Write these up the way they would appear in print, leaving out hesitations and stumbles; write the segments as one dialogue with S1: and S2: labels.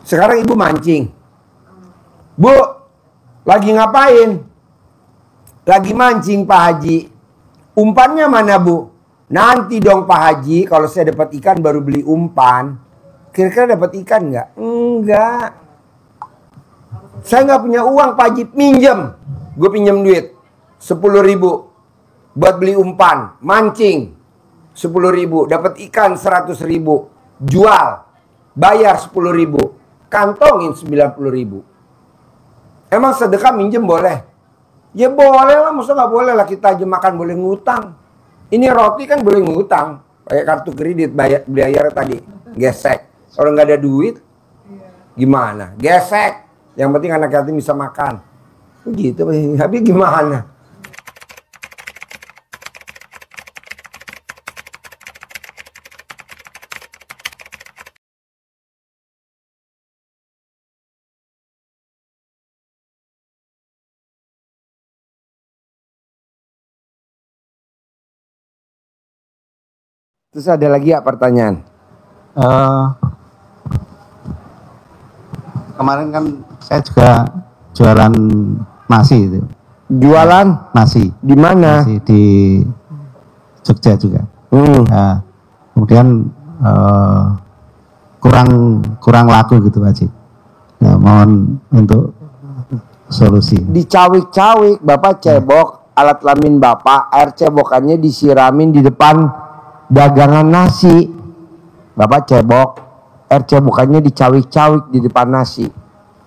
S1: Sekarang ibu mancing. Bu, lagi ngapain? Lagi mancing Pak Haji. Umpannya mana bu? Nanti dong Pak Haji, kalau saya dapat ikan baru beli umpan. Kira-kira dapat ikan nggak? Enggak. Saya nggak punya uang Pak Haji, minjem. Gue pinjam duit 10.000 buat beli umpan, mancing 10.000, dapat ikan 100.000, jual, bayar 10.000, kantongin 90.000. Emang sedekah minjem boleh? Ya boleh lah, masa nggak boleh lah kita aja makan boleh ngutang. Ini roti kan boleh ngutang, pakai kartu kredit bayar tadi, gesek. Orang nggak ada duit, gimana? Gesek. Yang penting anak yatim bisa makan. Begitu, tapi gimana? Terus ada lagi ya pertanyaan?
S2: Kemarin kan saya juga jualan nasi itu.
S1: Jualan
S2: nasi
S1: di mana?
S2: Nasi di Jogja juga. Nah, kemudian kurang laku gitu Pak Haji. Ya, mohon untuk solusi.
S1: Dicawik-cawik, Bapak cebok alat kelamin Bapak, air cebokannya disiramin di depan dagangan nasi. Bapak cebok, air cebokannya dicawik-cawik di depan nasi.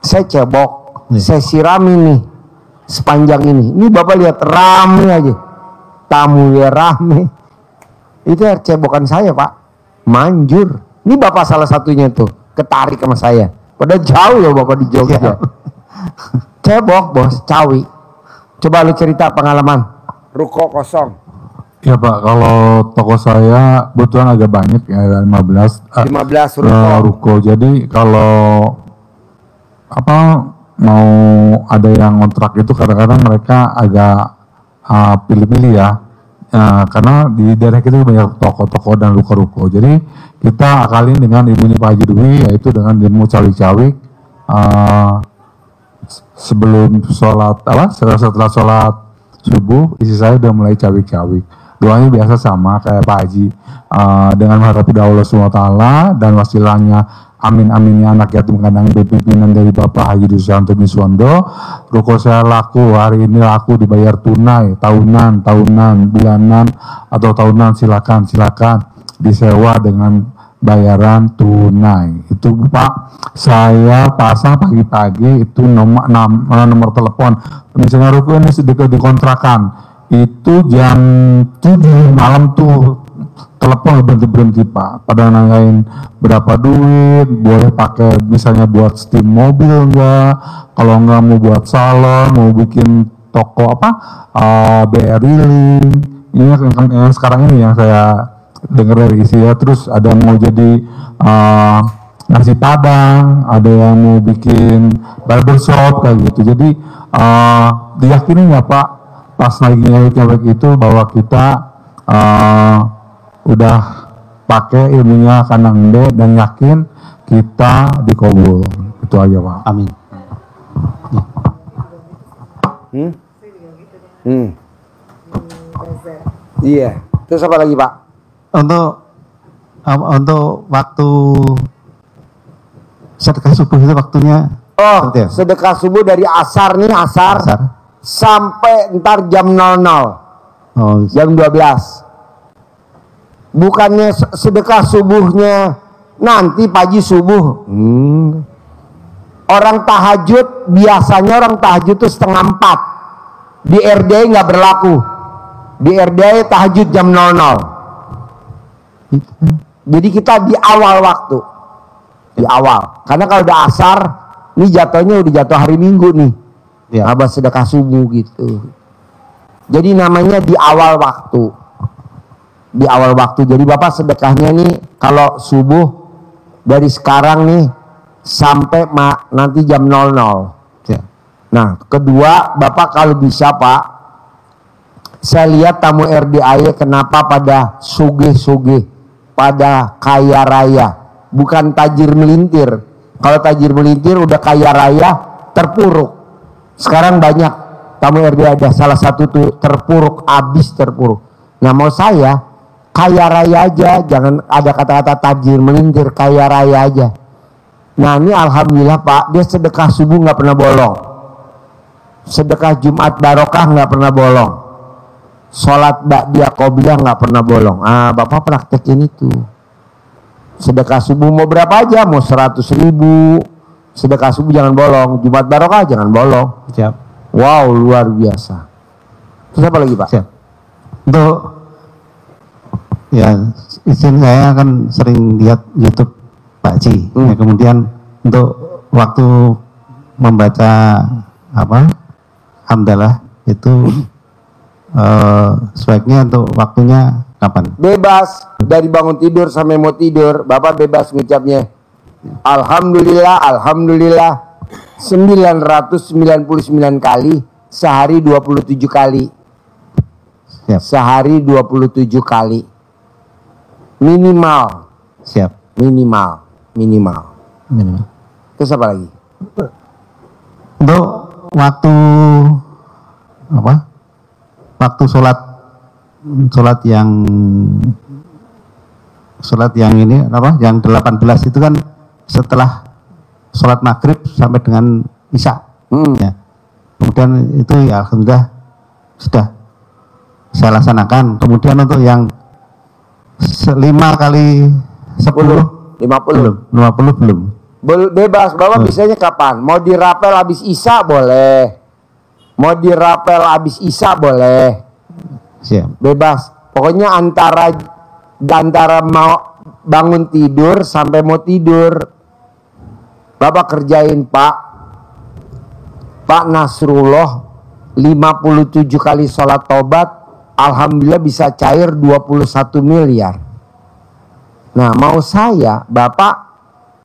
S1: Saya cebok, saya siramin nih sepanjang ini. Ini Bapak lihat rame aja, tamu ya rame. Itu air cebokan saya Pak, manjur. Ini Bapak salah satunya tuh, ketarik sama saya. Padahal jauh loh Bapak di Jogja. Cebok bos, cawi. Coba lu cerita pengalaman ruko kosong.
S3: Ya Pak, kalau toko saya kebetulan agak banyak ya, 15 ruko. Jadi kalau mau ada yang kontrak itu kadang-kadang mereka agak pilih-pilih ya. Karena di daerah kita banyak toko-toko dan ruko-ruko. Jadi kita akalin dengan ibunya Pak Haji Dwi, yaitu dengan ilmu cawik-cawik sebelum sholat setelah sholat subuh, isi saya udah mulai cawik-cawik. Doanya biasa sama kayak Pak Haji, dengan mengharap Allah SWT dan wasilahnya amin aminnya anak yatim kandang pimpinan dari Bapak Haji Dusanto Miswondo. Ruko saya laku hari ini, laku dibayar tunai, tahunan, bulanan atau tahunan, silakan disewa dengan bayaran tunai. Itu Pak, saya pasang pagi-pagi itu nomor telepon. Misalnya ruko ini sedikit dikontrakan, itu jam 7 malam tuh telepon berhenti Pak, pada nanyain berapa duit, boleh pakai misalnya buat steam mobil enggak, kalau enggak mau buat salon, mau bikin toko BRI link. Ini yang sekarang ini yang saya dengar dari isi ya. Terus ada mau jadi nasi padang, ada yang mau bikin barbershop kayak gitu. Jadi diyakini ya Pak, pas lagi nyawik itu bahwa kita udah pakai ilmunya Kanangde dan yakin kita dikabul. Itu aja Pak.
S2: Amin.
S1: Iya. Terus apa lagi Pak?
S2: Untuk waktu sedekah subuh itu waktunya.
S1: Oh, sedekah subuh dari asar sampai ntar jam 00. Jam 12. Bukannya sedekah subuhnya nanti pagi subuh. Orang tahajud, biasanya orang tahajud itu 3:30. Di RDI nggak berlaku. Di RDI tahajud jam 00. Jadi kita di awal waktu. Di awal. Karena kalau udah asar, ini jatuhnya udah jatuh hari Minggu nih. Ya, abah sedekah subuh gitu. Jadi namanya di awal waktu. Di awal waktu. Jadi Bapak sedekahnya nih kalau subuh dari sekarang nih sampai nanti jam 00. Ya. Nah, kedua Bapak kalau bisa Pak, saya lihat tamu RDAY kenapa pada sugih-sugih, pada kaya raya, bukan tajir melintir. Kalau tajir melintir udah kaya raya, terpuruk. Sekarang banyak tamu RB ada salah satu tuh terpuruk, abis terpuruk. Nah mau saya kaya raya aja, jangan ada kata-kata tajir melintir, kaya raya aja. Nah ini alhamdulillah Pak, dia sedekah subuh nggak pernah bolong, sedekah Jumat barokah nggak pernah bolong, sholat ba'diyah qobliyah nggak pernah bolong. Ah Bapak praktekin itu. Sedekah subuh mau berapa aja, mau 100.000, sedekah subuh jangan bolong, Jumat barokah jangan bolong.
S2: Siap.
S1: Wow luar biasa. Terus apa lagi Pak?
S2: Siap. Untuk ya izin, saya kan sering lihat YouTube Pak Ci. Ya, kemudian untuk waktu membaca apa hamdalah itu sebaiknya untuk waktunya kapan?
S1: Bebas dari bangun tidur sampai mau tidur, Bapak bebas ngucapnya Alhamdulillah, Alhamdulillah 999 kali, sehari 27 kali.
S2: Siap.
S1: Sehari 27 kali. Minimal.
S2: Siap.
S1: Minimal. Terus apa lagi?
S2: Untuk waktu apa? Waktu sholat yang ini apa? Yang 18 itu kan setelah sholat maghrib sampai dengan isya. Ya. Kemudian itu ya alhamdulillah sudah saya laksanakan. Kemudian untuk yang 5 kali 10
S1: 50
S2: belum.
S1: Bebas, Bapak bisanya kapan? Mau dirapel habis isya boleh. Mau dirapel habis isya boleh.
S2: Siap.
S1: Bebas. Pokoknya antara mau bangun tidur sampai mau tidur, Bapak kerjain Pak. Pak Nasrullah 57 kali sholat tobat, alhamdulillah bisa cair 21 miliar. Nah mau saya Bapak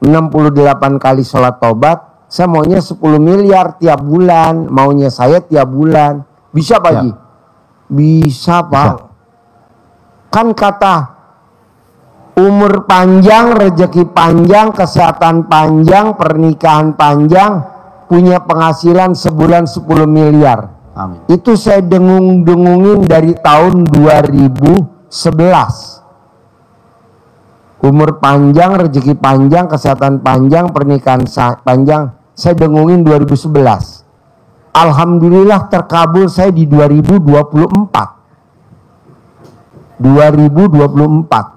S1: 68 kali sholat tobat, saya maunya 10 miliar tiap bulan. Maunya saya tiap bulan. Bisa Pak Ji? Bisa Pak. Bisa. Kan kata umur panjang, rezeki panjang, kesehatan panjang, pernikahan panjang, punya penghasilan sebulan 10 miliar.
S2: Amin.
S1: Itu saya dengung-dengungin dari tahun 2011. Umur panjang, rezeki panjang, kesehatan panjang, pernikahan panjang, saya dengungin 2011. Alhamdulillah terkabul saya di 2024.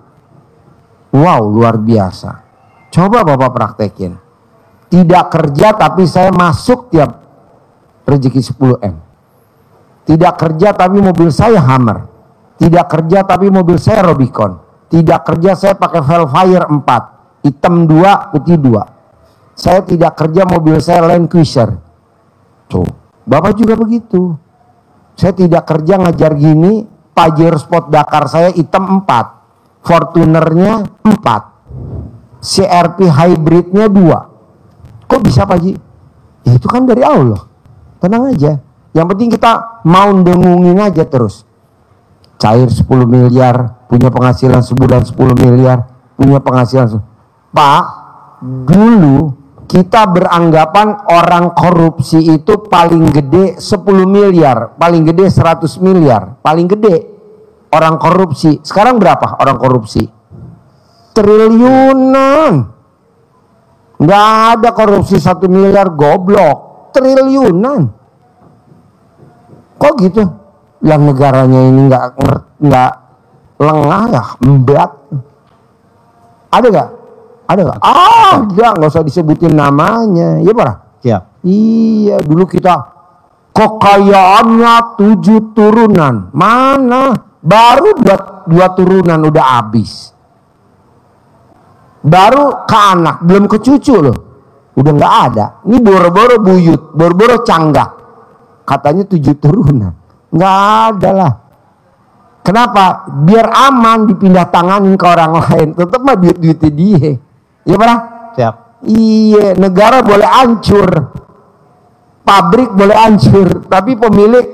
S1: Wow, luar biasa. Coba Bapak praktekin. Tidak kerja tapi saya masuk tiap rezeki 10M. Tidak kerja tapi mobil saya Hummer. Tidak kerja tapi mobil saya Rubicon. Tidak kerja saya pakai Velfire 4, hitam 2, putih 2. Saya tidak kerja mobil saya Land Cruiser. Tuh, Bapak juga begitu. Saya tidak kerja ngajar gini, Pajero Sport Dakar saya hitam 4, Fortunernya 4, CRP hybridnya 2. Kok bisa Pak Ji? Ya, itu kan dari Allah. Tenang aja. Yang penting kita mau dengungin aja terus. Cair 10 miliar, punya penghasilan sebulan 10 miliar, punya penghasilan. Pak, dulu kita beranggapan orang korupsi itu paling gede 10 miliar, paling gede 100 miliar, paling gede orang korupsi. Sekarang berapa orang korupsi? Triliunan. Nggak ada korupsi 1 miliar, goblok. Triliunan. Kok gitu? Yang negaranya ini nggak lengah ya, embat. Ada nggak? Ada nggak? Nggak usah disebutin namanya, ya Pak.
S2: Ya.
S1: Iya, dulu kita kekayaannya 7 turunan, mana? Baru 2 turunan udah habis. Baru ke anak, belum ke cucu loh, udah nggak ada. Ini boro-boro buyut, boro-boro canggah, katanya 7 turunan. Nggak ada lah. Kenapa? Biar aman dipindah tanganin ke orang lain. Tetap mah duit-duitnya dia. Iya Pak?
S2: Siap.
S1: Iya, negara boleh hancur, pabrik boleh hancur, tapi pemilik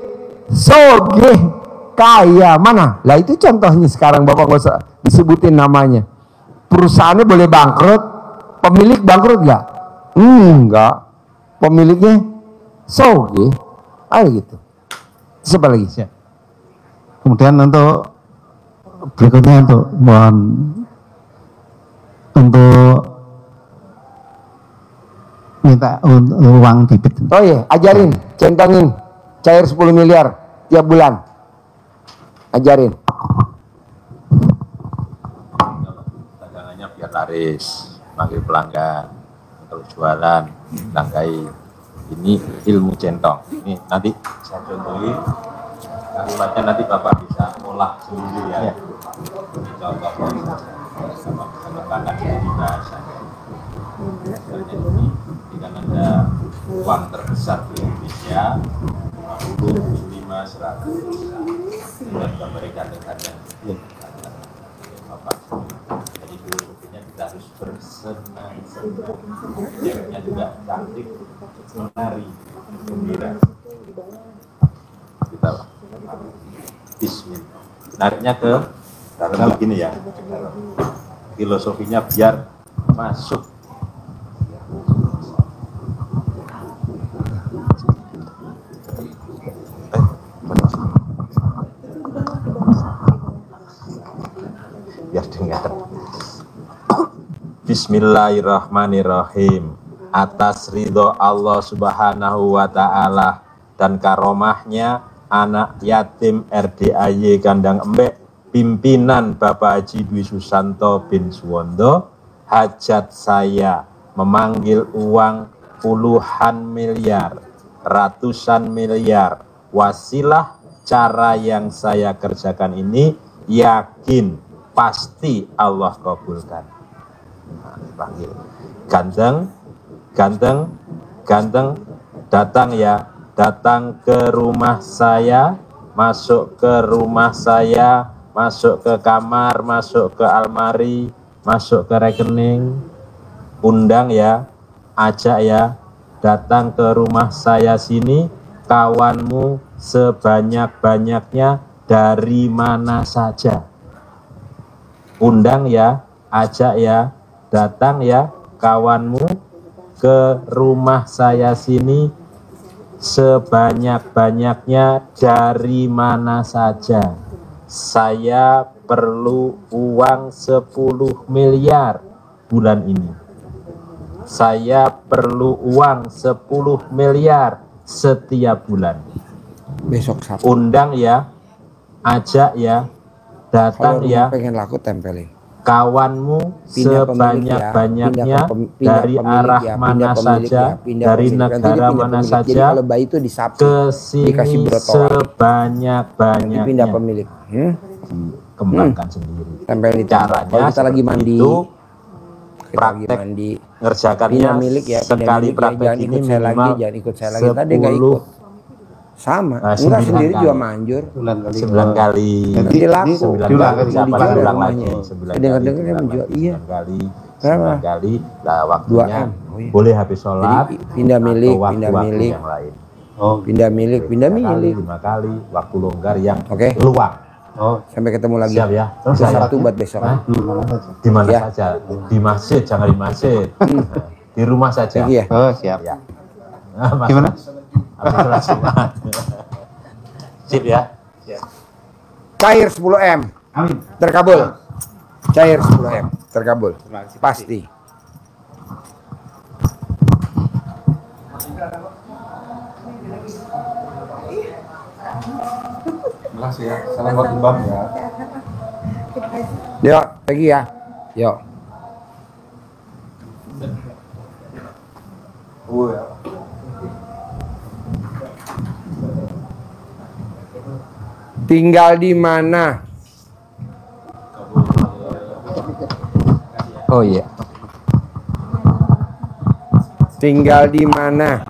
S1: soge kaya mana? Lah itu contohnya sekarang, Bapak nggak usah disebutin namanya. Perusahaannya boleh bangkrut, pemilik bangkrut nggak? Enggak. Pemiliknya Sogi. Ayo gitu. Siapa lagi?
S2: Siap. Kemudian untuk berikutnya untuk mohon untuk minta uang bibit.
S1: Oh iya, ajarin, centangin cair 10 miliar tiap bulan. Ajarin.
S4: Dagangannya biar laris, panggil pelanggan, kalau jualan, tanggai. Ini ilmu centong. Ini nanti saya contohin. Kalimatnya nanti Bapak bisa olah sendiri ya. Ini contoh Bapak bisa kembangkan sendiri bahasanya. Misalnya ini, jika Anda uang terbesar di Indonesia 50, 5, 100 dan memberikan dengan yang Bapak. Jadi filosofinya kita harus bersenang-senang. Ceweknya juga cantik, menari, gembira. Kita bismillah. Nariknya ke dalam begini ya. Filosofinya biar masuk. Biar dengar. Bismillahirrahmanirrahim. Atas ridho Allah Subhanahu wa Ta'ala dan karomahnya anak yatim RDAY Kandang Embek pimpinan Bapak Haji Dwi Susanto bin Suwondo, hajat saya memanggil uang puluhan miliar, ratusan miliar. Wasilah cara yang saya kerjakan ini yakin pasti Allah kabulkan. Nah, dipanggil ganteng, ganteng, ganteng, datang ya, datang ke rumah saya, masuk ke rumah saya, masuk ke kamar, masuk ke almari, masuk ke rekening, undang ya, ajak ya, datang ke rumah saya sini, kawanmu sebanyak-banyaknya dari mana saja. Undang ya, ajak ya, datang ya, kawanmu ke rumah saya sini sebanyak-banyaknya dari mana saja. Saya perlu uang 10 miliar bulan ini. Saya perlu uang 10 miliar setiap bulan.
S1: Besok Sabtu.
S4: Undang ya, ajak ya, datang
S1: Kalau
S4: ya,
S1: pengen laku tempelin.
S4: kawanmu
S1: Pindah
S4: sebanyak-banyaknya
S1: pemilik
S4: dari
S1: pemilik
S4: arah
S1: ya,
S4: mana saja,
S1: pindah
S4: dari
S1: pemilik. Nanti dia
S4: negara
S1: pindah
S4: mana
S1: pemilik. Jadi
S4: saja,
S1: kalau bayi itu disabit,
S4: ke
S1: dikasih
S4: sini
S1: brotoan. Nanti
S4: sebanyak-banyaknya.
S1: pindah pemilik.
S4: Kembangkan sendiri.
S1: Tempel di
S4: Caranya
S1: kalau kita lagi mandi,
S4: itu,
S1: kita lagi
S4: praktek
S1: mandi,
S4: ngerjakannya
S1: pindah milik ya, pindah
S4: sekali
S1: milik ya,
S4: praktek
S1: jangan
S4: ini
S1: ikut saya lagi,
S4: minimal
S1: jangan ikut saya lagi. Tadi nggak ikut. Sama, enggak
S4: 9
S1: sendiri
S4: kali.
S1: juga manjur.
S4: 9 kali.
S1: Nanti laku.
S4: 9
S2: diulang
S4: kali.
S2: lagi.
S4: Siapa
S1: Dijual
S4: diulang
S1: rumahnya.
S4: lagi? 9
S1: Dengar-dengar
S4: kali.
S1: dia menjual. Iya.
S4: 9 kali.
S1: Berapa?
S4: 9 kali. Nah, waktunya
S1: 2M. Oh, iya.
S4: boleh habis sholat.
S1: Jadi, pindah milik,
S4: atau
S1: pindah
S4: waktu-waktu
S1: milik.
S4: yang lain.
S2: Oh,
S1: Pindah milik, pindah
S4: 3 kali,
S1: milik.
S4: 5 kali. Waktu longgar yang
S1: Oke.
S4: luang.
S2: oh,
S1: Sampai ketemu lagi.
S4: Siap ya. Terus
S1: Terus
S4: saya
S1: satu buat besok.
S4: Hah?
S2: di mana saja.
S4: di mana
S1: Ya.
S4: saja. Di masjid, jangan di masjid. Di rumah saja.
S1: Lagi ya.
S2: Oh, siap.
S4: Ya. Nah, Mas,
S2: Gimana?
S4: habis sholat Jumat. Sip ya.
S1: Cair 10M.
S2: Amin.
S1: Terkabul. Cair 10M. Terkabul. Pasti.
S3: Terima kasih ya. Salam buat Bang ya.
S1: Yuk, pergi ya. Yuk. Tinggal di mana?
S5: Oh iya,
S1: Tinggal di mana?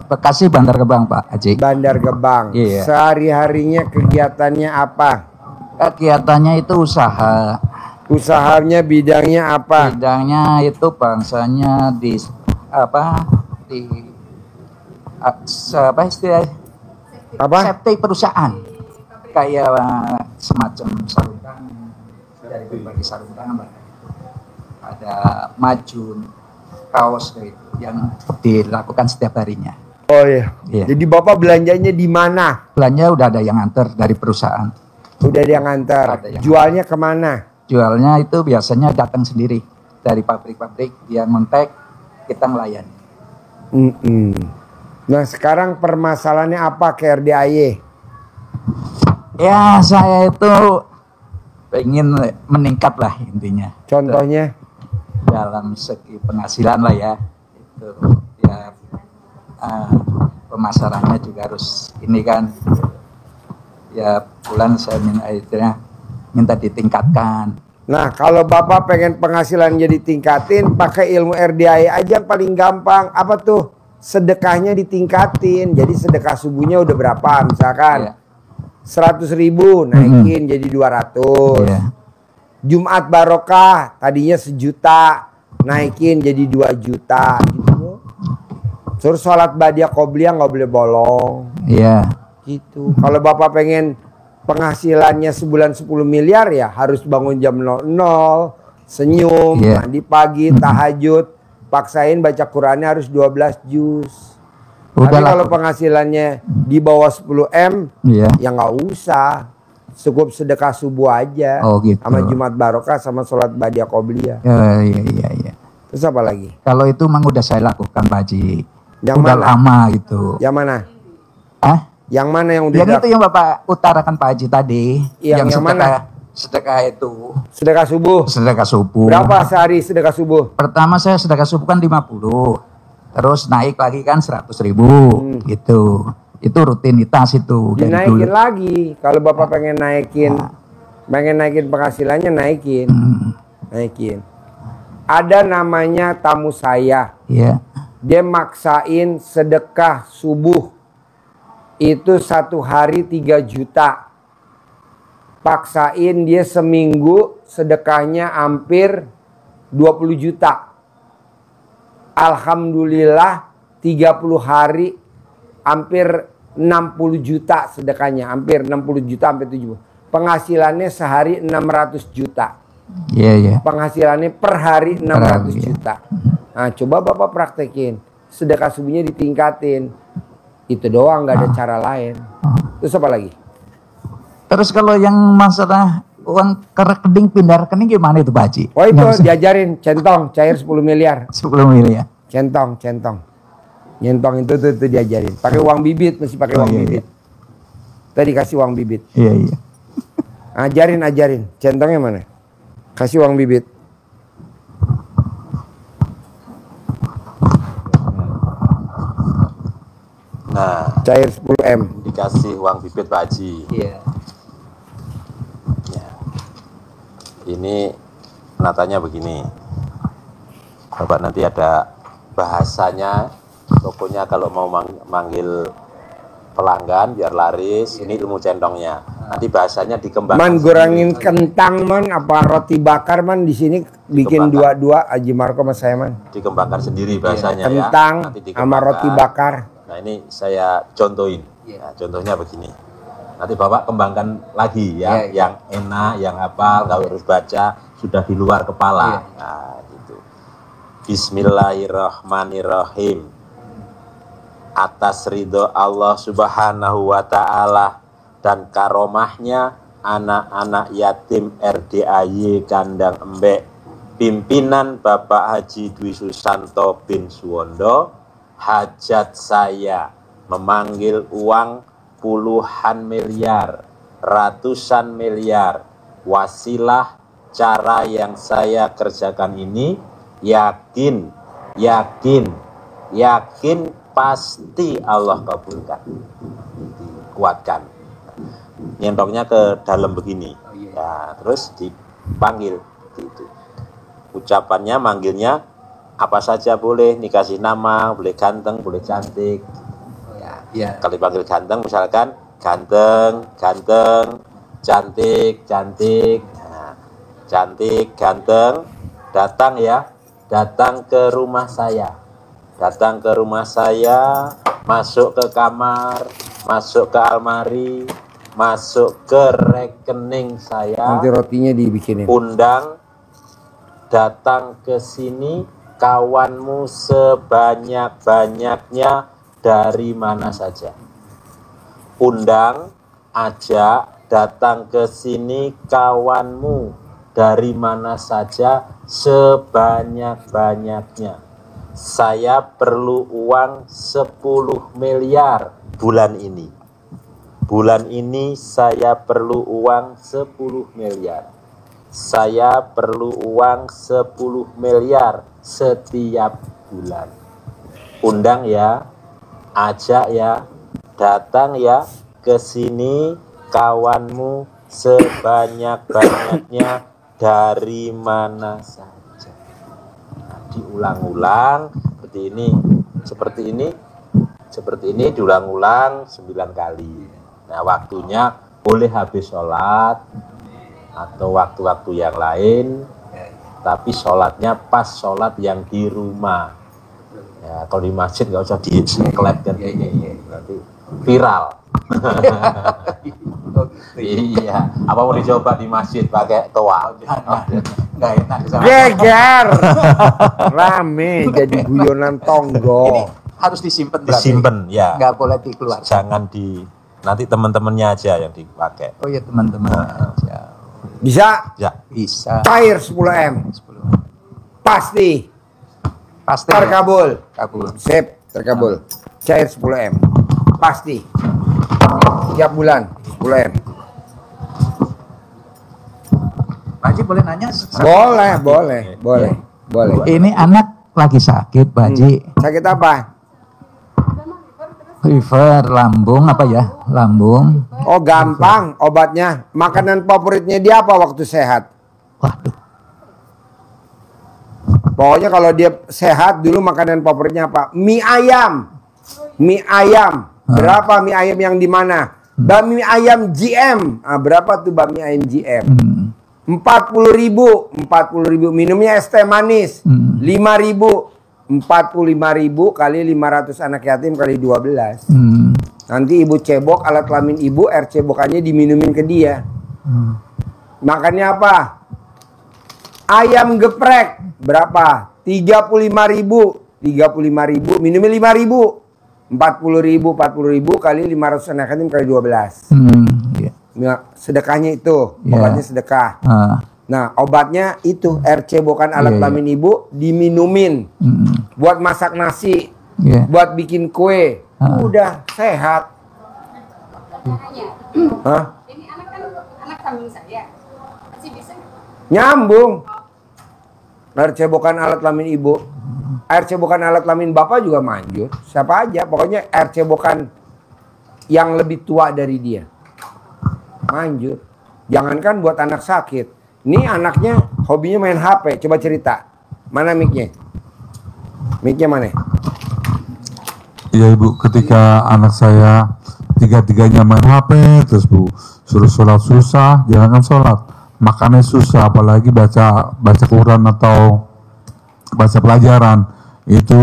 S5: Bekasi Bantar Gebang Pak Haji.
S1: Bandar Gebang.
S5: Iya.
S1: Sehari-harinya kegiatannya apa?
S5: Kegiatannya itu usaha,
S1: Usahanya bidangnya apa?
S5: bidangnya itu bangsanya di apa di apa istilah
S1: Apa?
S5: safety perusahaan kayak semacam sarung tangan dari berbagai sarung tangan Pak. Ada majun, kaos itu yang dilakukan setiap harinya.
S1: Oh iya.
S5: Iya.
S1: Jadi Bapak belanjanya di mana?
S5: Belanja udah ada yang antar dari perusahaan.
S1: Udah ada yang ngantar.
S5: Ada yang
S1: Jualnya kemana?
S5: Jualnya itu biasanya datang sendiri dari pabrik-pabrik, dia ngontek, kita melayani.
S1: Nah sekarang permasalahannya apa ke RDAY?
S5: Ya saya itu pengen meningkat lah intinya.
S1: Contohnya?
S5: Dalam segi penghasilan lah ya. Itu ya pemasarannya juga harus ini kan. Ya bulan saya minta ditingkatkan.
S1: Nah kalau Bapak pengen penghasilan jadi tingkatin, pakai ilmu RDAY aja yang paling gampang. Apa tuh? Sedekahnya ditingkatin. Jadi sedekah subuhnya udah berapa? Misalkan 100.000 naikin jadi 200. Jumat barokah tadinya 1 juta naikin jadi 2 juta gitu. Terus sholat badiah qobliyah nggak boleh bolong.
S5: Iya.
S1: Gitu. Kalau Bapak pengen penghasilannya sebulan 10 miliar ya harus bangun jam 00, senyum, mandi pagi, tahajud, paksain baca Qurannya harus 12 juz. Tapi kalau penghasilannya di bawah 10 M, ya nggak usah. Cukup sedekah subuh aja.
S5: Oh gitu.
S1: Sama Jumat barokah sama sholat badiah qobliyah.
S5: Iya.
S1: Terus apa lagi?
S5: Kalau itu memang udah saya lakukan Pak Haji.
S1: Yang
S5: udah
S1: mana?
S5: lama gitu.
S1: Yang mana?
S5: Yang
S1: mana yang udah?
S5: Yang itu yang Bapak utarakan Pak Haji tadi.
S1: Yang
S5: sedekah,
S1: mana?
S5: Sedekah itu.
S1: Sedekah subuh.
S5: Sedekah subuh.
S1: Berapa sehari sedekah subuh?
S5: Pertama saya sedekah subuh kan 50. Terus naik lagi kan 100.000 gitu. Itu rutinitas itu.
S1: Dinaikin lagi. Kalau Bapak pengen naikin penghasilannya naikin. Naikin. Ada namanya tamu saya.
S5: Iya.
S1: Dia maksain sedekah subuh. Itu 1 hari 3 juta. Paksain dia seminggu sedekahnya hampir 20 juta. Alhamdulillah 30 hari hampir 60 juta sedekahnya. Hampir 60 juta sampai 70. Penghasilannya sehari 600 juta.
S5: Iya.
S1: Penghasilannya per hari 600 juta. Nah coba Bapak praktekin. Sedekah subuhnya ditingkatin. Itu doang, nggak ada cara lain. Terus apa lagi?
S5: Terus kalau yang masalah uang ke rekening pindah rekening gimana itu Pak Haji?
S1: Oh itu diajarin centong cair 10 miliar.
S5: 10 miliar.
S1: Centong. Nyentong itu diajarin. Pakai uang bibit, mesti pakai uang bibit. Tadi kasih uang bibit.
S5: Iya.
S1: Ajarin. Centongnya mana? Kasih uang bibit.
S4: Nah,
S1: cair 10 M.
S4: Dikasih uang bibit Pak Haji.
S5: Iya.
S4: Ya. Ini natanya begini. Bapak nanti ada bahasanya. Pokoknya kalau mau manggil pelanggan biar laris, ini ilmu centongnya. Nanti bahasanya dikembangkan.
S1: Man gorengin kentang man, apa roti bakar man di sini bikin dua Haji Marko sama saya man.
S4: Dikembangkan sendiri bahasanya
S1: kentang
S4: ya. Nanti
S1: sama roti bakar.
S4: Nah ini saya contohin. Nah, contohnya begini. Nanti Bapak kembangkan lagi ya, yang enak, yang hafal, kalau harus baca sudah di luar kepala. Nah, gitu. Bismillahirrahmanirrahim. Atas ridho Allah Subhanahu wa Ta'ala dan karomahnya anak-anak yatim RDAY Kandang Embek, pimpinan Bapak Haji Dwi Susanto bin Suwondo, hajat saya memanggil uang puluhan miliar, ratusan miliar. Wasilah cara yang saya kerjakan ini yakin pasti Allah kabulkan. Kuatkan. Nyentoknya ke dalam begini. Ya, terus dipanggil gitu. Ucapannya manggilnya apa saja boleh, dikasih nama, boleh ganteng, boleh cantik. Ya. Kalau dipanggil ganteng misalkan ganteng, cantik. Nah, cantik, ganteng, datang ya. Datang ke rumah saya. Masuk ke kamar, masuk ke almari, masuk ke rekening saya.
S1: Nanti rotinya dibikinin.
S4: Undang, datang ke sini, kawanmu sebanyak-banyaknya dari mana saja. Undang, ajak, datang ke sini kawanmu dari mana saja sebanyak-banyaknya. Saya perlu uang 10 miliar bulan ini. Bulan ini saya perlu uang 10 miliar. Saya perlu uang 10 miliar setiap bulan. Undang ya, ajak ya, datang ya ke sini kawanmu sebanyak-banyaknya dari mana saja. Nah, diulang-ulang seperti ini diulang-ulang 9 kali. Nah, waktunya boleh habis sholat atau waktu-waktu yang lain, tapi sholatnya pas sholat yang di rumah. Ya, kalau di masjid nggak usah di-clap kan ini, nanti viral. Iya, apa mau dicoba di masjid pakai toa?
S5: Nggak enak.
S1: Geger, rame jadi guyonan tonggo.
S5: Ini harus disimpan.
S4: Disimpan ya.
S5: Nggak boleh dikeluarkan.
S4: Jangan nanti teman-temannya aja yang dipakai.
S5: Oh ya teman-teman aja.
S1: Bisa
S4: Ya.
S5: Bisa.
S1: cair 10M.
S5: 10.
S1: Pasti
S5: Pasti.
S1: terkabul.
S5: Kabul.
S1: Sip, terkabul. Cair 10M. Pasti. Tiap bulan 10M.
S5: Pak Haji boleh nanya?
S1: Boleh.
S5: Ini anak lagi sakit, Pak Haji.
S1: Sakit apa?
S5: Fever, lambung apa ya? Lambung.
S1: Oh, gampang obatnya. Makanan favoritnya dia apa waktu sehat?
S5: Waduh.
S1: Pokoknya kalau dia sehat dulu makanan favoritnya apa? Mie ayam. Mie ayam. Berapa mie ayam yang di mana? Bakmi ayam GM. Ah, berapa tuh bakmi ayam GM? 40.000. 40.000. Minumnya es teh manis. 5.000. 45.000 kali 500 anak yatim kali 12. Nanti ibu cebok alat kelamin ibu, air cebokannya diminumin ke dia. Makannya apa? Ayam geprek. Berapa? 35.000. 35.000. Minumnya 5.000. 40.000 kali 500 anak yatim kali 12. Ya, sedekahnya itu. Obatnya sedekah. Nah, obatnya itu air cebokan alat kelamin ibu diminumin. Buat masak nasi, buat bikin kue. Udah sehat. Hah?
S6: Ini anak kan anak kambing saya. Masih bisa.
S1: Nyambung. Air cebokan alat kelamin ibu. Air cebokan alat kelamin bapak juga manjur. Siapa aja, pokoknya air cebokan yang lebih tua dari dia. Manjur. Jangankan buat anak sakit. Ini anaknya hobinya main HP. Coba cerita. Mana mic-nya? Mic-nya mana?
S3: Iya Ibu, ketika anak saya tiga-tiganya main HP, terus Bu suruh sholat susah, jangan sholat, makannya susah, apalagi baca Quran atau baca pelajaran, itu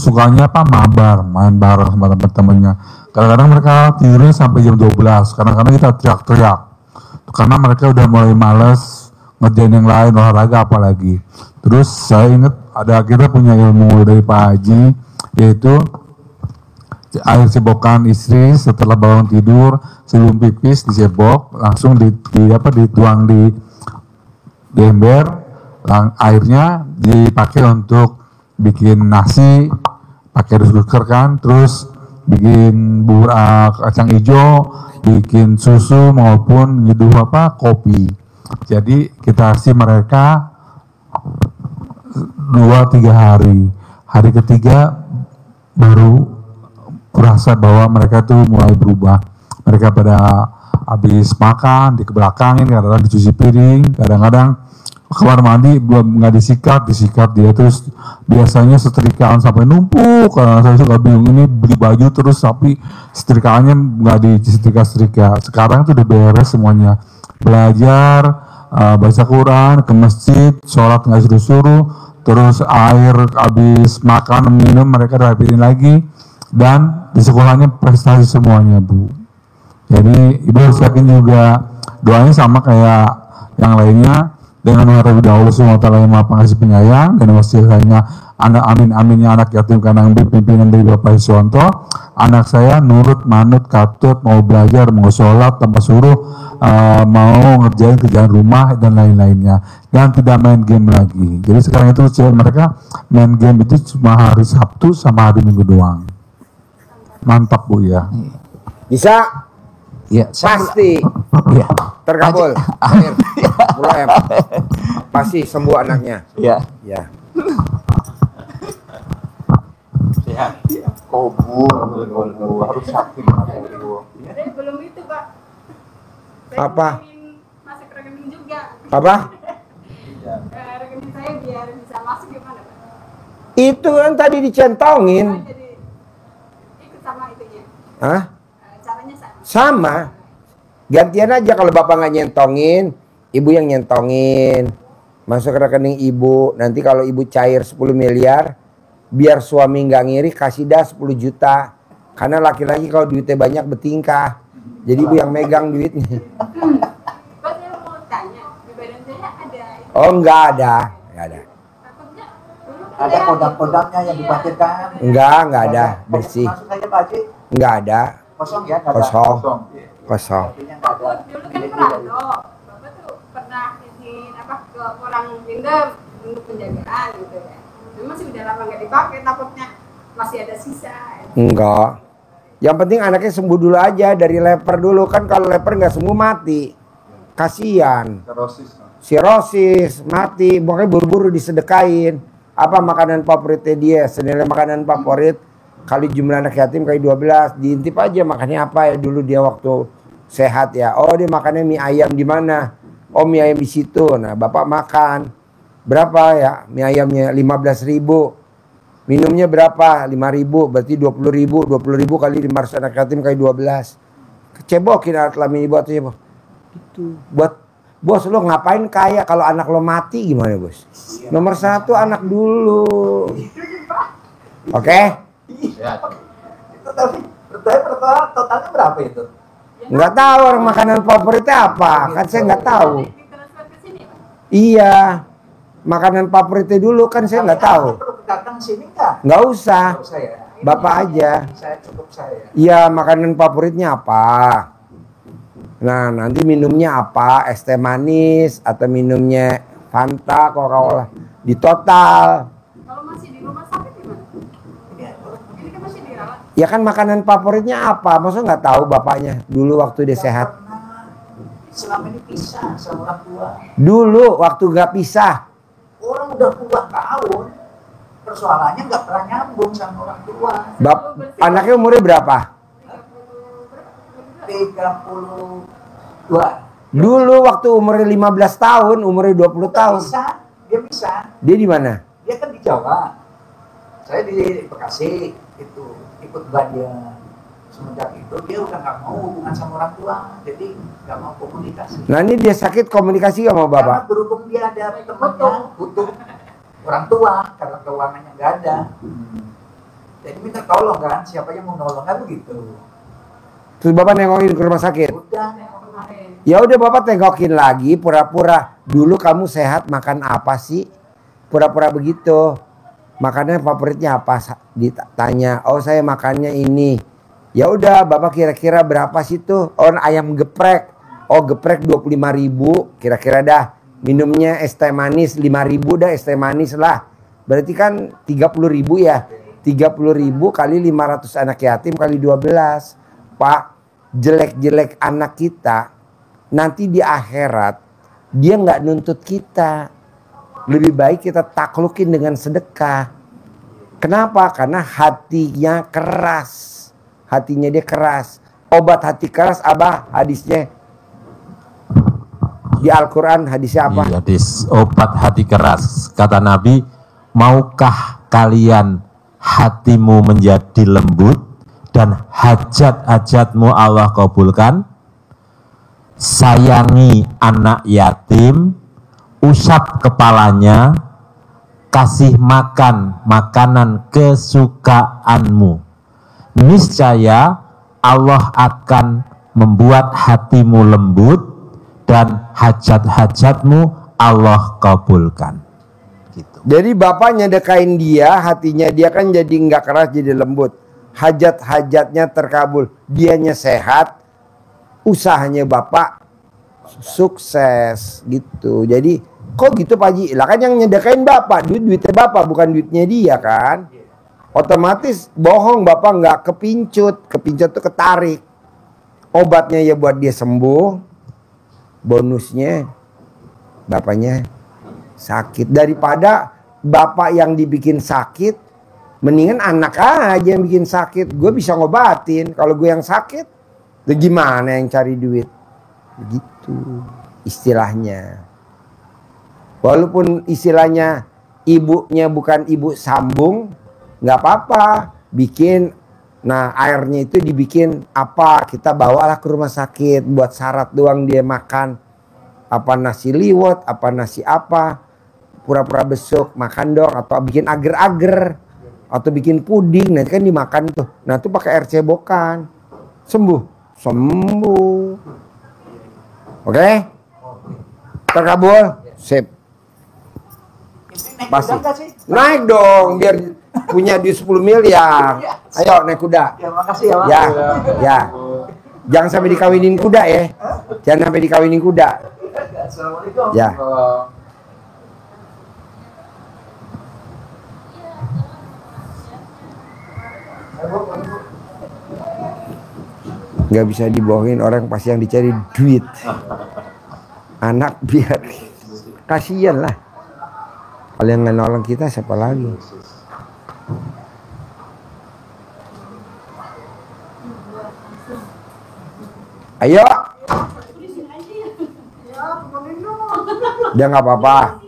S3: sukanya apa? Mabar, main bareng sama teman-temannya. Kadang-kadang mereka tidurnya sampai jam 12, kadang-kadang kita teriak-teriak, karena mereka udah mulai males ngerjain yang lain, olahraga apalagi. Terus saya ingat kita punya ilmu dari Pak Haji, yaitu air cebokan istri setelah bangun tidur sebelum pipis dicebok, langsung dituang di ember, airnya dipakai untuk bikin nasi, pakai rice cooker kan, terus bikin bubur kacang hijau, bikin susu maupun nyeduh kopi. Jadi kita kasih mereka 2-3 hari. Hari ketiga baru kurasa bahwa mereka tuh mulai berubah. Mereka pada habis makan dikebelakangin, kadang-kadang dicuci piring, kadang-kadang kamar mandi belum nggak disikat dia, terus biasanya setrikaan sampai numpuk. Karena saya suka bingung, ini beli baju terus tapi setrikaannya nggak disetrika. Sekarang tuh udah beres semuanya. Belajar, baca Quran, ke masjid, sholat nggak suruh-suruh, terus air habis makan minum mereka rapiin lagi, dan di sekolahnya prestasi semuanya Bu. Jadi Ibu harus yakin juga, doanya sama kayak yang lainnya, dengan mengharap Allah SWT yang Maha Pengasih Penyayang dan wasilahnya anak aminnya anak yatim karena ambil pimpinan dari Bapak Iswanto, anak saya nurut, manut, katut, mau belajar, mau sholat tanpa suruh, mau ngerjain kerjaan rumah dan lain-lainnya, dan tidak main game lagi. Jadi sekarang itu mereka main game itu cuma hari Sabtu sama hari Minggu doang. Mantap Bu ya.
S1: Bisa?
S5: Ya,
S1: Pasti
S5: ya.
S1: terkabul. Amin. Mulai. Pasti sembuh anaknya.
S5: Ya.
S1: Ya.
S4: Sehat.
S5: Harus sakit.
S6: Saya belum itu, Pak. Saya
S1: Apa?
S6: ingin masuk rekening juga.
S1: Apa?
S6: Rekening saya biar bisa masuk gimana, Pak?
S1: Itu kan tadi dicentongin.
S6: Jadi ikut sama itunya.
S1: Hah?
S6: Caranya sama.
S1: Sama. Gantian aja kalau bapak nggak nyentongin, ibu yang nyentongin. Masuk ke rekening ibu. Nanti kalau ibu cair 10 miliar, biar suami nggak ngiri, kasih dah 10 juta. Karena laki-laki kalau duitnya banyak bertingkah. Jadi ibu yang megang duitnya.
S6: Pak, saya mau tanya, di badan saya ada itu.
S1: Oh nggak ada. Nggak ada.
S6: Takutnya dulu
S5: Ada kodam-kodamnya yang diparkirkan.
S1: Nggak ada. Bersih.
S5: Masuk saja Pak Haji.
S1: Nggak ada.
S5: Kosong ya? Nggak ada.
S1: Kosong. Kosong.
S5: Artinya nggak ada.
S6: dulu kan perado. Bapak tuh pernah izin apa ke orang pinjam untuk penjagaan gitu ya. Memang sih udah lama nggak dipakai, takutnya masih ada sisa.
S1: Enggak. Yang penting anaknya sembuh dulu aja dari leper dulu. Kan kalau leper nggak sembuh mati. Kasian. Sirosis mati. Makanya buru-buru disedekain. Apa makanan favoritnya dia? Senilai makanan favorit kali jumlah anak yatim kali 12. Diintip aja makannya apa ya dulu dia waktu sehat ya. Oh dia makannya mie ayam di mana? Oh mie ayam di situ. Nah bapak makan. Berapa ya mie ayamnya? 15.000. Minumnya berapa? 5.000, berarti 20.000. 20.000 kali 500 anak yatim kali 12. Kecebokin alat kelamin ibu atau cebok. Itu buat bos lo ngapain kaya kalau anak lo mati gimana bos? Nomor 1 anak dulu. Oke?
S5: Itu tapi totalnya berapa itu?
S1: Nggak tahu orang makanan favoritnya apa? Kan saya nggak tahu.
S6: Ditransfer ke sini, Pak.
S1: Iya. Makanan favoritnya dulu kan saya nggak tahu.
S5: Perlu datang sini nggak?
S1: Nggak usah.
S5: Nggak usah ya.
S1: Bapak aja.
S5: Saya cukup saya.
S1: Iya, makanan favoritnya apa? Nah, nanti minumnya apa? Es teh manis atau minumnya Fanta, Coca-Cola. Di total.
S6: Kalau masih di rumah sakit gimana? Ini kan masih dirawat.
S1: Ya kan makanan favoritnya apa? Maksudnya nggak tahu bapaknya dulu waktu dia sehat.
S5: Selama ini pisah sama orang tua.
S1: Dulu waktu nggak pisah.
S5: Orang udah puluhan tahun, persoalannya nggak pernah nyambung sama orang tua.
S1: Anaknya umurnya berapa?
S5: 32.
S1: Dulu waktu umurnya 15 tahun, umurnya 20 tahun.
S5: Dia bisa.
S1: Dia di mana?
S5: Dia kan di Jawa. Saya di Bekasi, itu ikut dia. Semenjak itu dia udah nggak mau hubungan sama orang tua, jadi nggak mau komunikasi.
S1: Nah ini dia sakit komunikasi sama
S5: Karena
S1: bapak.
S5: berhubung dia ada temannya butuh orang tua karena keuangannya nggak ada. Jadi minta tolong kan, siapa yang mau nolong kan begitu.
S1: Terus bapak nengokin ke rumah sakit.
S5: Udah.
S1: Ya udah bapak tengokin lagi, pura-pura. Dulu kamu sehat makan apa sih? Pura-pura begitu. Makannya favoritnya apa? Ditanya. Oh saya makannya ini. Ya udah bapak kira-kira berapa sih tuh? Oh ayam geprek. Oh geprek 25.000. Kira-kira dah. Minumnya es teh manis 5.000 dah es teh manis lah. Berarti kan 30.000 ya. 30.000 kali 500 anak yatim kali 12. Pak, jelek-jelek anak kita nanti di akhirat dia nggak nuntut kita. Lebih baik kita taklukin dengan sedekah. Kenapa? Karena hatinya keras. Hatinya dia keras. Obat hati keras apa hadisnya? Di Al-Quran hadisnya apa?
S4: Iya, hadis obat hati keras. Kata Nabi, maukah kalian hatimu menjadi lembut dan hajat-hajatmu Allah kabulkan? Sayangi anak yatim, usap kepalanya, kasih makan makanan kesukaanmu. Niscaya Allah akan membuat hatimu lembut dan hajat-hajatmu Allah kabulkan. Gitu.
S1: Jadi bapak nyedekain dia, hatinya dia kan jadi nggak keras, jadi lembut. Hajat-hajatnya terkabul, dianya sehat, usahanya bapak sukses gitu. Jadi kok gitu Pak Haji? Lah kan yang nyedekain bapak, duitnya bapak bukan duitnya dia kan. Otomatis bohong, bapak nggak kepincut tuh ketarik. Obatnya ya buat dia sembuh, bonusnya bapaknya sakit. Daripada bapak yang dibikin sakit, mendingan anak aja yang bikin sakit. Gue bisa ngobatin. Kalau gue yang sakit, tuh gimana yang cari duit? Begitu istilahnya. Walaupun istilahnya ibunya bukan ibu sambung, nggak apa-apa. Bikin, nah airnya itu dibikin apa? Kita bawalah ke rumah sakit buat syarat doang dia makan. Apa nasi liwet, apa nasi apa, pura-pura besuk, makan dong. Atau bikin agar-agar, atau bikin puding, nanti kan dimakan tuh. Nah itu pakai air cebokan, sembuh. Oke? Terkabul? Sip. Pasti. Naik dong, biar punya duit 10 miliar. Ayo naik kuda.
S5: Ya, makasih ya, Pak.
S1: Ya. Jangan sampai dikawinin kuda ya. Jangan sampai dikawinin kuda.
S5: Assalamualaikum.
S1: Ya. Nggak bisa dibohongin orang, pasti yang dicari duit. Anak biar kasihan lah. Kalau yang nggak nolong kita siapa lagi? Ayo. Dia nggak apa-apa.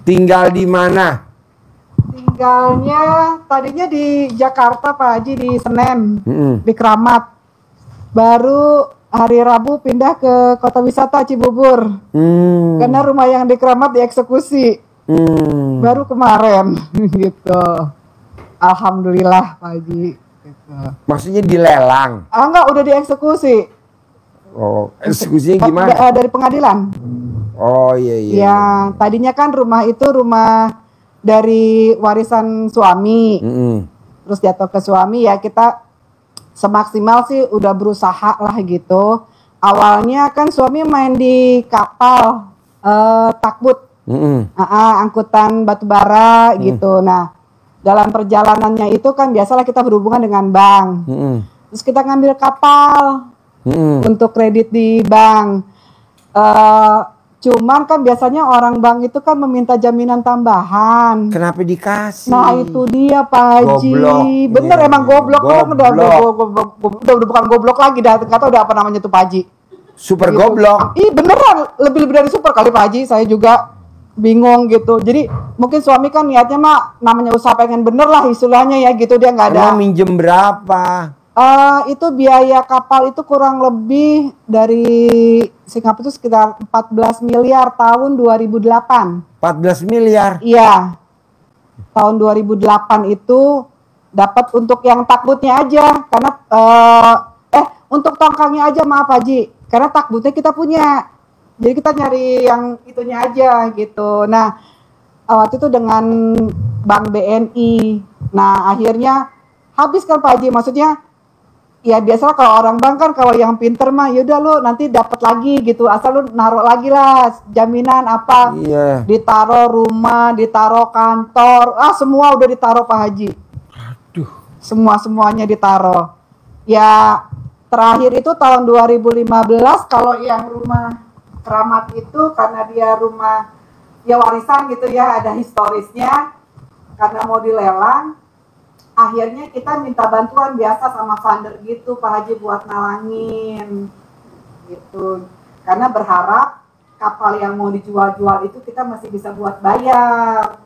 S1: Tinggal di mana?
S7: Tinggalnya tadinya di Jakarta Pak Haji, di Senen, di Keramat. Baru hari Rabu pindah ke kota wisata Cibubur. Karena rumah yang di Keramat dieksekusi. Baru kemarin gitu. Alhamdulillah Pak Haji. Gitu.
S1: Maksudnya dilelang?
S7: Enggak, udah dieksekusi.
S1: Oh, eksekusinya gimana?
S7: Dari pengadilan.
S1: Oh iya.
S7: Ya, tadinya kan rumah itu rumah dari warisan suami. Terus jatuh ke suami, ya kita semaksimal sih udah berusaha lah gitu. Awalnya kan suami main di kapal takbut, angkutan batubara gitu. Nah, dalam perjalanannya itu kan biasalah kita berhubungan dengan bank. Terus kita ngambil kapal untuk kredit di bank. Cuman kan biasanya orang bank itu kan meminta jaminan tambahan.
S1: Kenapa dikasih?
S7: Nah itu dia Pak Haji.
S1: Goblok.
S7: Bener
S1: Iya.
S7: emang goblok.
S1: Goblok.
S7: Udah bukan goblok lagi. Gak tau udah apa namanya tuh Pak Haji.
S1: Super
S7: Gitu.
S1: goblok.
S7: Ih beneran. Lebih dari super kali Pak Haji. Saya juga bingung gitu. Jadi mungkin suami kan niatnya mah namanya usaha pengen bener lah istilahnya ya gitu. Dia gak ada.
S1: Emang minjem berapa?
S7: Itu biaya kapal itu kurang lebih dari Singapura itu sekitar 14 miliar tahun 2008.
S1: 14 miliar?
S7: Iya. Tahun 2008 itu dapat untuk yang takbutnya aja. Karena untuk tongkangnya aja maaf Haji. Karena takbutnya kita punya. Jadi kita nyari yang itunya aja gitu. Nah waktu itu dengan Bank BNI. Nah akhirnya habis kan Pak Haji. Maksudnya ya biasalah kalau orang bank kan kalau yang pinter mah yaudah lu nanti dapat lagi gitu, asal lu naruh lagi lah jaminan apa, ditaruh rumah, ditaruh kantor, semua udah ditaruh Pak Haji.
S1: Aduh.
S7: Semuanya ditaruh. Ya terakhir itu tahun 2015 kalau yang rumah Keramat itu karena dia rumah ya warisan gitu ya, ada historisnya, karena mau dilelang. Akhirnya kita minta bantuan biasa sama funder gitu Pak Haji buat nalangin gitu. Karena berharap kapal yang mau dijual-jual itu kita masih bisa buat bayar.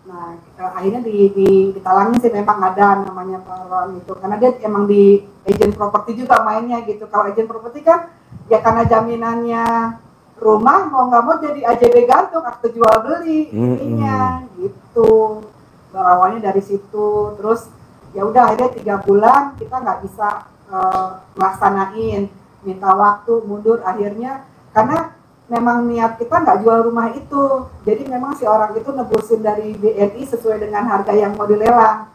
S7: Nah akhirnya ditalangin sih, memang ada namanya Pak itu. Karena dia emang di agent properti juga mainnya gitu. Kalau agent properti kan ya karena jaminannya rumah mau nggak mau jadi AJB gantung, akte jual beli ininya gitu. Berawalnya dari situ, terus ya udah akhirnya 3 bulan kita nggak bisa melaksanain, minta waktu mundur akhirnya karena memang niat kita nggak jual rumah itu. Jadi memang si orang itu nebusin dari BNI sesuai dengan harga yang mau dilelang.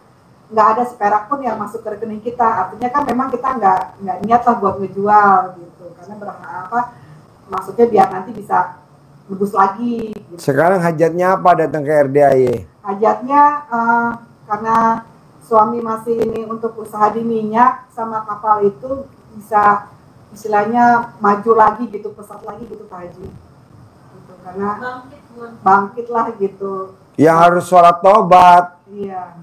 S7: Nggak ada seperak pun yang masuk ke rekening kita. Artinya kan memang kita nggak niat lah buat ngejual gitu. Karena berapa maksudnya biar nanti bisa nebus lagi. Gitu.
S1: Sekarang hajatnya apa datang ke RDAY?
S7: Hajatnya karena suami masih ini untuk usaha di minyak sama kapal itu bisa istilahnya maju lagi gitu, pesat lagi gitu Pak Haji gitu, karena bangkit lah gitu.
S1: Yang harus sholat tobat.
S7: Iya.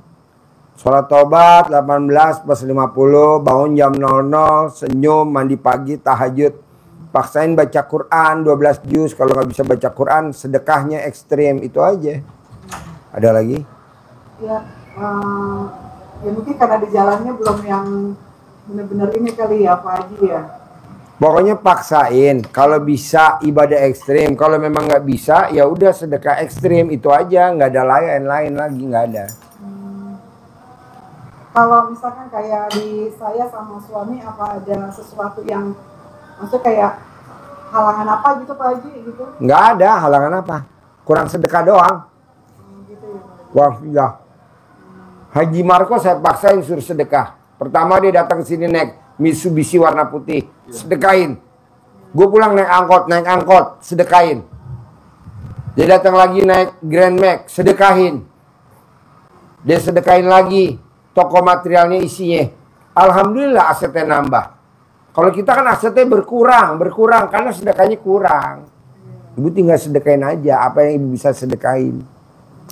S1: Sholat tobat 18 plus 50, bangun jam 00, senyum, mandi pagi, tahajud. Paksain baca Quran 12 juz. Kalau nggak bisa baca Quran, sedekahnya ekstrim. Itu aja. Ada lagi?
S7: Ya, ya mungkin karena di jalannya belum yang benar-benar ini kali ya Pak Haji ya.
S1: Pokoknya paksain. Kalau bisa ibadah ekstrim. Kalau memang nggak bisa, ya udah sedekah ekstrim. Itu aja. Nggak ada lain lagi. Nggak ada.
S7: Kalau misalkan kayak di saya sama suami, apa ada sesuatu yang maksudnya kayak halangan apa gitu Pak Haji gitu?
S1: Nggak ada halangan apa. Kurang sedekah doang.
S7: Gitu ya, Pak Haji.
S1: Wah, iya. Haji Marco saya paksain suruh sedekah. Pertama dia datang ke sini naik Mitsubishi warna putih, sedekahin. Gue pulang naik angkot, sedekahin. Dia datang lagi naik Grand Max, sedekahin. Dia sedekahin lagi, toko materialnya isinya. Alhamdulillah asetnya nambah. Kalau kita kan asetnya berkurang karena sedekahnya kurang. Ibu tinggal sedekahin aja apa yang ibu bisa sedekahin.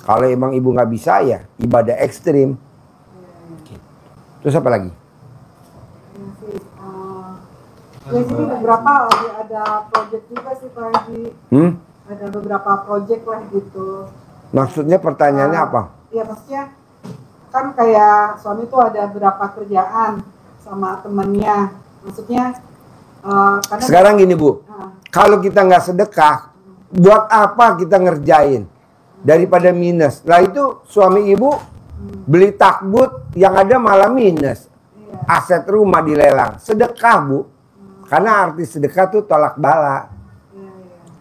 S1: Kalau emang ibu nggak bisa ya ibadah ekstrim. Terus apa lagi?
S7: Ya sini beberapa lagi ada project juga sih Pak Haji. Ada beberapa project lah gitu.
S1: Maksudnya pertanyaannya apa?
S7: Iya maksudnya kan kayak suami tuh ada beberapa kerjaan sama temennya. Maksudnya karena
S1: sekarang gini Bu, kalau kita nggak sedekah, buat apa kita ngerjain daripada minus? Lah itu suami ibu beli takbut yang ada malah minus. Aset rumah dilelang, sedekah Bu. Karena arti sedekah tuh tolak bala.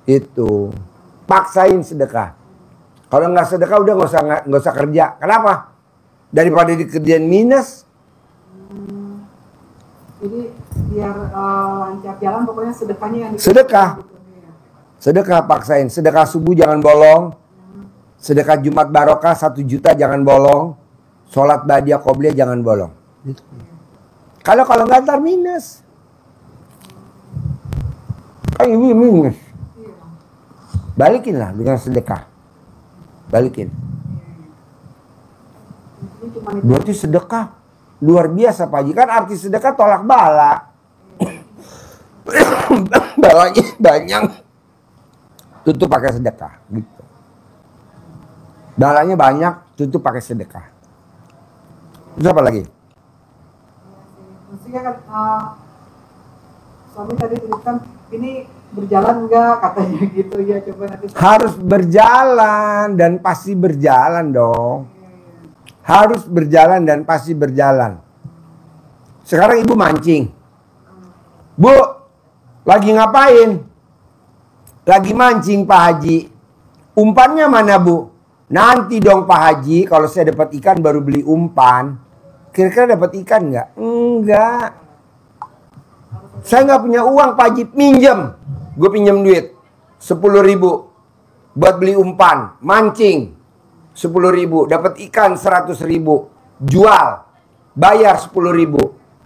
S1: Itu. Paksain sedekah. Kalau nggak sedekah udah nggak usah kerja. Kenapa? Daripada dikerjain minus.
S7: Jadi biar lancar jalan pokoknya sedekahnya yang
S1: sedekah. Sedekah paksain. Sedekah subuh jangan bolong. Sedekah Jumat Barokah 1 juta jangan bolong. Sholat badiah qobliyah jangan bolong. Kalau nggak ntar minus. Kan ibu minus. Balikin lah dengan sedekah. Balikin. Berarti sedekah luar biasa Pak Haji. Kan arti sedekah tolak bala. Balanya banyak. Tutup pakai sedekah. Gitu. Balanya banyak. Tutup pakai sedekah. Terus apa lagi?
S7: Maksudnya kan suami tadi ceritakan ini berjalan enggak katanya gitu ya, coba nanti
S1: harus berjalan dan pasti berjalan dong. Harus berjalan dan pasti berjalan. Sekarang ibu mancing. Bu, lagi ngapain? Lagi mancing Pak Haji. Umpannya mana Bu? Nanti dong Pak Haji, kalau saya dapat ikan baru beli umpan. Kira-kira dapat ikan nggak? Enggak. Saya nggak punya uang Pak Haji, minjem. Gue pinjam duit 10.000 buat beli umpan, mancing 10.000, dapat ikan 100.000, jual, bayar 10.000,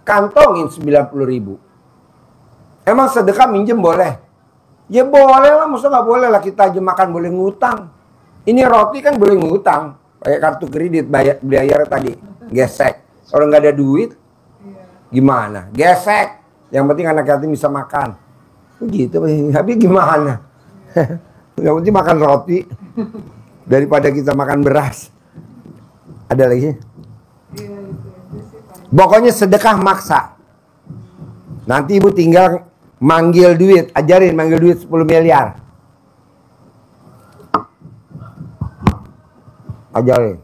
S1: kantongin 90.000. Emang sedekah minjem boleh? Ya boleh lah, maksudnya nggak boleh lah kita aja makan boleh ngutang. Ini roti kan boleh ngutang, pakai kartu kredit bayar tadi, gesek. Kalau nggak ada duit, gimana? Gesek. Yang penting anak yatim bisa makan. Gitu, tapi gimana? Yang penting makan roti daripada kita makan beras. Ada lagi? Pokoknya sedekah maksa. Nanti ibu tinggal manggil duit, ajarin manggil duit 10 miliar. Ajarin.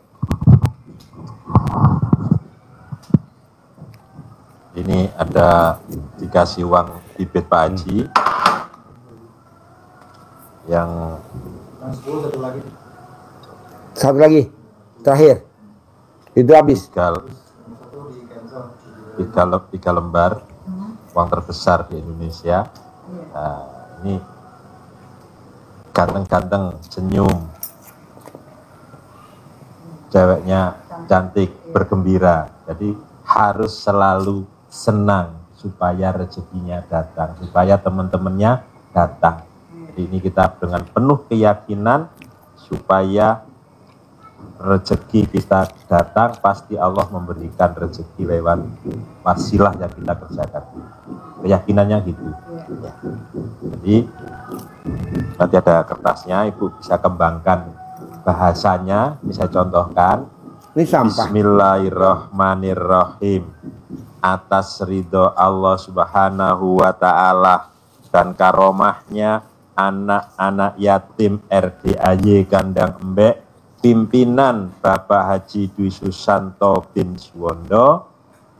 S4: Ini ada dikasih uang bibit Pak Haji. Yang
S1: Satu lagi. Terakhir. Itu habis.
S4: tiga lembar uang terbesar di Indonesia. Nah, ini ganteng-ganteng, senyum, ceweknya cantik, bergembira. Jadi harus selalu senang supaya rezekinya datang, supaya teman-temannya datang. Jadi ini kita dengan penuh keyakinan supaya rezeki kita datang, pasti Allah memberikan rezeki lewat wasilah yang kita kerjakan. Keyakinannya gitu. Jadi nanti ada kertasnya, Ibu bisa kembangkan bahasanya. Ini saya contohkan.
S1: Ini sampah.
S4: Bismillahirrahmanirrahim. Atas ridho Allah Subhanahu wa Ta'ala dan karomahnya anak-anak yatim RDAY Kandang Embek, pimpinan Bapak Haji Dwi Susanto bin Suwondo,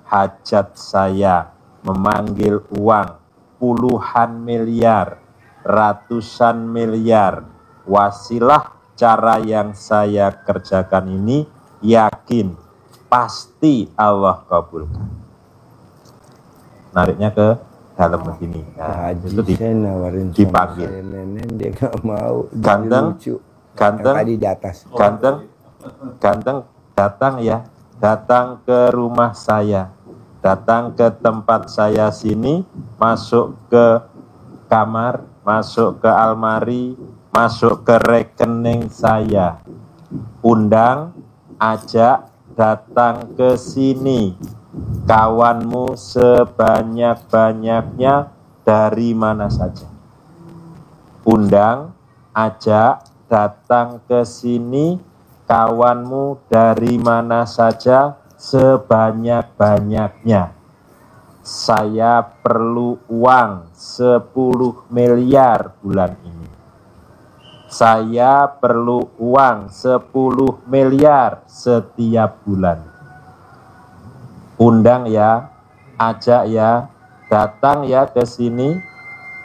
S4: hajat saya memanggil uang puluhan miliar, ratusan miliar. Wasilah cara yang saya kerjakan ini, yakin pasti Allah kabulkan. Nariknya ke dalam begini. Nah, itu dipanggil.
S1: Nenek dia nggak mau.
S4: Ganteng, ganteng,
S1: tadi di atas.
S4: ganteng, ganteng, datang ya, datang ke rumah saya, datang ke tempat saya sini, masuk ke kamar, masuk ke almari, masuk ke rekening saya, undang, ajak, datang ke sini, kawanmu sebanyak-banyaknya dari mana saja. Undang, ajak, datang ke sini, kawanmu dari mana saja sebanyak-banyaknya. Saya perlu uang 10 miliar bulan ini. Saya perlu uang 10 miliar setiap bulan. Undang ya, ajak ya, datang ya ke sini,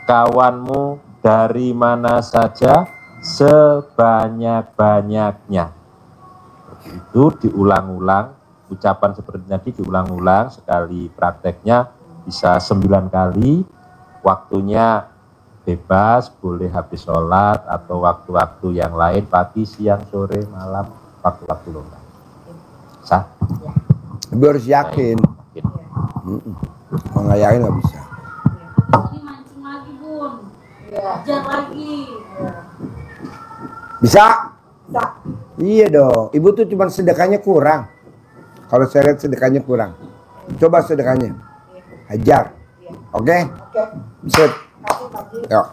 S4: kawanmu dari mana saja sebanyak-banyaknya. Itu diulang-ulang, ucapan seperti tadi diulang-ulang, sekali prakteknya bisa 9 kali, waktunya bebas, boleh habis sholat atau waktu-waktu yang lain, pagi, siang, sore, malam, waktu-waktu longgar. Sah?
S1: Ibu harus yakin. Kalau nggak yakin nggak bisa.
S8: Ini mancing lagi, Bun. Ajar lagi.
S1: Bisa? Iya dong. Ibu tuh cuma sedekahnya kurang. Kalau saya lihat sedekahnya kurang. Coba sedekahnya. Hajar. Oke? Bisa. Yuk.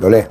S1: Boleh.